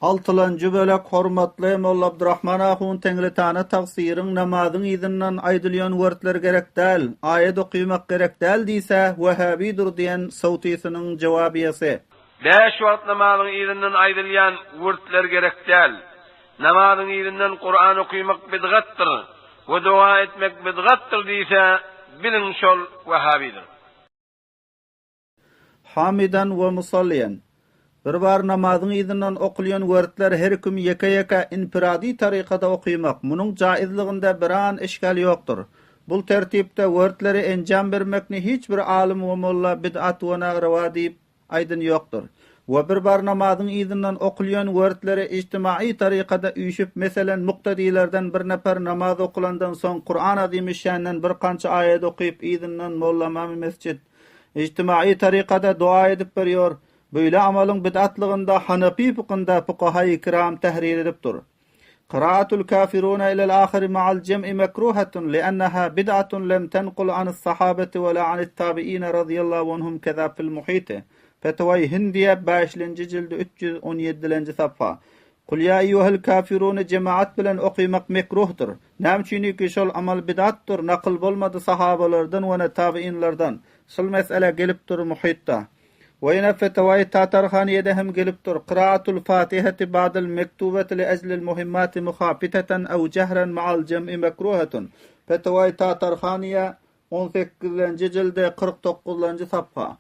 Altılancı bölek hormatly Molla Abdurrahman ahun teňletana tagsirin namazyň izinden aýdylýan wörtler gerek däl, aýat okuymak gerek däl diýse, Wahhabidir diýen sowtysynyň jogabyasy. 5 wagt namazyň izinden aýdylýan wörtler gerek däl. Namazyň izinden Qur'an okuymak bidgatdyr, we dua etmek bidgatdyr diýse, bilin şol Wahhabidir. Hamidan we musalliyan. Bir bar namazyň izinden okylýan wörtler her kim ýeke-ýeke infiradi tarykada okuymak, munyň jaizliginde biran eşkal ýokdur. Bul tertipde wörtleri enjam bermekni hiç bir alim we molla bid'at we nagrawa diýip aýdyn ýokdur. We bir bar namazyň izinden okylýan wörtleri ijtimai tarykada üýşüp, meselen muqtadilerden bir nefer namaz okulandan soň Qur'an azymy şänden bir kança aýat okuyup izinden mollamamy mescid ijtimai tarykada dua edip berýär. Böyle amalyň bid'atlygynda Hanafi fıkhynda fuqaha-i kiram tahrir edipdir. Qira'atul kafiruna ilal ahir ma'al jam'i makruhatun li'annaha bid'atun lam tanqul an's sahabati wa la an't tabi'in radiyallahu anhum kaza fil muhit. Fetwa-i Hindiye 5-nji jildi 317-nji safha. Qul ya eyyuhal kafiruna jemaat bilen okuymak mekruhdur. Näçiniki şol amal bid'atdir, naql bolmady sahabalardan we tabi'inlardan. Şol mesele gelipdir muhitda. وين فتوى تاترخانية هم قلبتر قراءة الفاتحة بعد المكتوبة لأجل المهمات مخافتة أو جهرا مع الجمع مكروهة. فتوى تاترخانية 18 جلد 49 صفحة.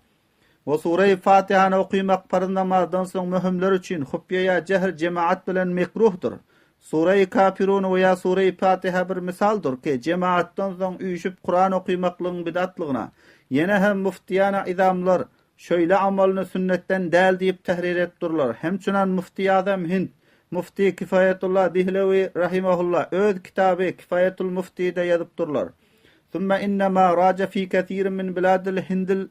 وسورة فاتحة نوقيمق فرنمازdan soň mühimler üçin huppiýa jehr jemaat bilen mekruhdur. Sura-i Kafirun veya Sura-i Fatiha bir misaldır ki jemaatdan soň üýşüp Kur'an okuymaklygyň bid'atlygyna. Ýene hem muftiyana izamlar şöyle amalını sünnetten däl diýip tahrir etdirler. Hemçinan mufti Azam Hind, mufti Kifayetullah Dihlevi rahimahullah öz kitaby Kifayetul Mufti'de ýazypdyrlar. Thumma innama raja fi kathir min biladil Hindil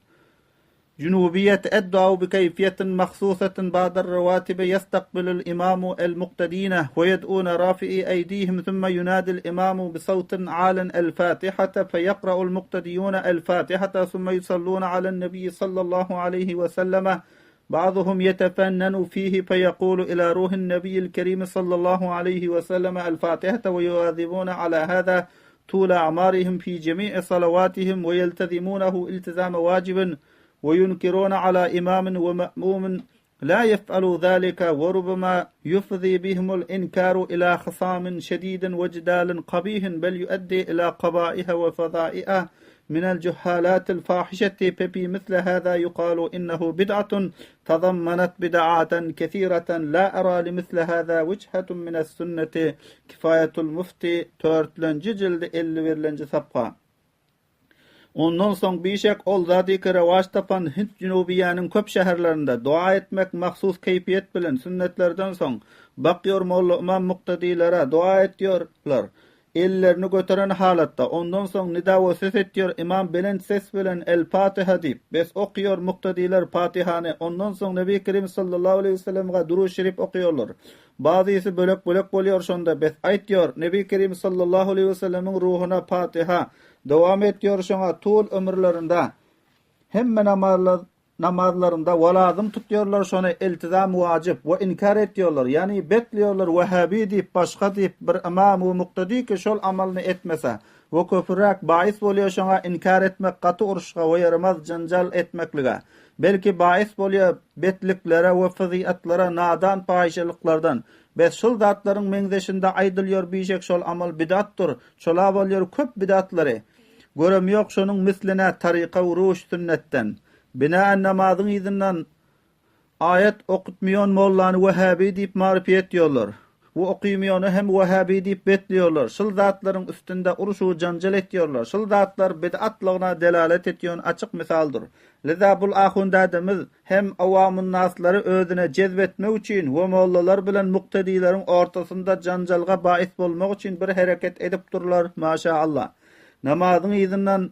جنوبية أدعوا بكيفية مخصوصة بعد الرواتب يستقبل الإمام المقتدين ويدعون رافعي أيديهم ثم ينادي الإمام بصوت عال الفاتحة فيقرأ المقتديون الفاتحة ثم يصلون على النبي صلى الله عليه وسلم بعضهم يتفنن فيه فيقول إلى روح النبي الكريم صلى الله عليه وسلم الفاتحة ويواظبون على هذا طول أعمارهم في جميع صلواتهم ويلتزمونه التزام واجب وينكرون على إمام ومأموم لا يفعل ذلك وربما يفضي بهم الإنكار إلى خصام شديد وجدال قبيح بل يؤدي إلى قبائها وفضائها من الجهالات الفاحشة ففي مثل هذا يقال إنه بدعة تضمنت بدعات كثيرة لا أرى لمثل هذا وجهة من السنة. كفاية المفتي 4 جلد 51 صفحة. Ondan soň bişek ol zadyky rewaç tapan Hind Junubiýanyň köp şäherlerinde dua etmek mahsus keypiyet bilen sünnetlerden soň bakýar molla imam muqtadilere dua etýärler. Ellerini götüren halatda ondan soň nida we ses etýär imam bilen ses bilen el-Fatiha diýip bes okýar muqtadiler Fatihany ondan soň Nebi Kerim sallallahu aleyhi ve sellem'e duruşy şerif okýarlar. Bazysy bölek bolýar şonda bes aýtýar Nebi Kerim sallallahu aleyhi ve sellem'iň ruhuna Fatiha dowam etýär şoňa tul ömürlerinde hemme namazlarında walazym tutýarlar şonu iltizam wajib we inkar etýärler ýani betlýärler Wahhabi diýip başga diýip bir imam we muqtadi ki şol amalny etmese we köpürak baýys bolýar şoňa inkar etmek gaty uruşga we yaramaz janjal etmeklige belki baýys bolýar betliklere we faziatlara nadan paýşalyklardan bes şol zatlaryň meňzeşinde aýdylýar biýjek şol amal bid'atdyr şola bolýar köp bid'atlary görem ýok şonuň misline taryka uruş sünnetten binaen namazyň izinden ayet okutmayan mollany Wahhabi diýip marifet etýärler. Bu okuymaýany hem Wahhabi diýip betlýärler. Şol zatlaryň üstünde uruşy janjal etýärler. Şol zatlar bid'atlygyna delalet etýän açyk misaldyr. Liza bul ahundadymyz hem awamyn naslary özüne jezbetmek üçin we mollalar bilen muqtadileriň ortasynda janjalga baýys bolmak üçin bir hereket edip durlar maşaallah. Namazyň izinden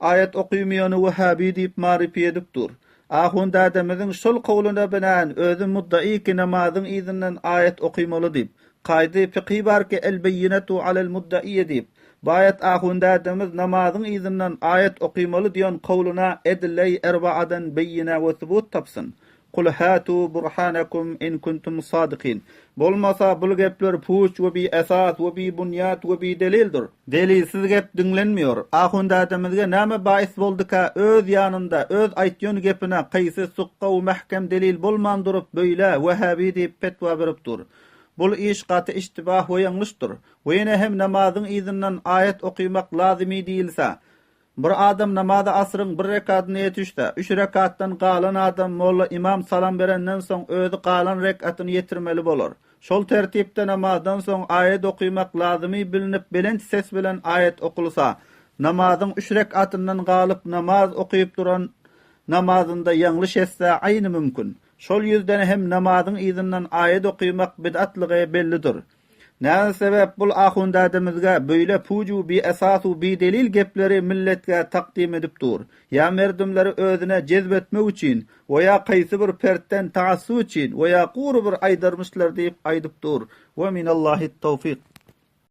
ayet okuymaýany Wahhabi diýip marifet edipdir. Ahundadymyzyň şol kowluna binaen özü muddai ki namazyň izinden ayet okuymaly diýip Qaydy fiqhi bar ki el-beyyinatu alel muddai diýip bayat ahundadymyz namazyň izinden ayet okuymaly diýen kowluna edilley erba'adan beyyina we subut tapsyn. Kul hatu burhanakum in kuntum sadiqin. Bolmasa bul gepler puç we bi esas we bi bunyat we bi delildir. Delilsiz gep dinlenmiyor. Ahunda adamyzga näme baýs boldyka öz ýanynda öz aýtýan gepine qaýsy suqqa we mahkem delil bolman durup beýle Wahhabi diýip petwa beripdir. Bul iş gaty iştibah we ýangyşdyr. Weýne hem namazyň izinden ayet okuymak lazimi diýilse, bir adam namaza asryň bir rekatyny ýetişde, 3 rekatdan galan adam molla imam salam berenden soň özü galan rekatyny ýetirmeli bolar. Şol tertipde namazdan soň ayet okuymak lazimi bilinip bilinç ses bilen ayet okulsa, namazyň 3 rekatyndan galyp namaz okuyup duran namazynda ýangyş etse aýny mümkin. Şol ýüzden hem namazyň izinden ayet okuymak bid'atlygy bellidir. Näme sebäp bul ahunda adamyzga beýle puju bi esasy bi delil gepleri milletge takdim edip dur. Ya merdumlary özüne cezbetmek üçin we ya qaýsy bir pertten taassub üçin we ya gurup bir aýdarmyşlar diýip aýdyp dur. Ve minallahi tawfiq.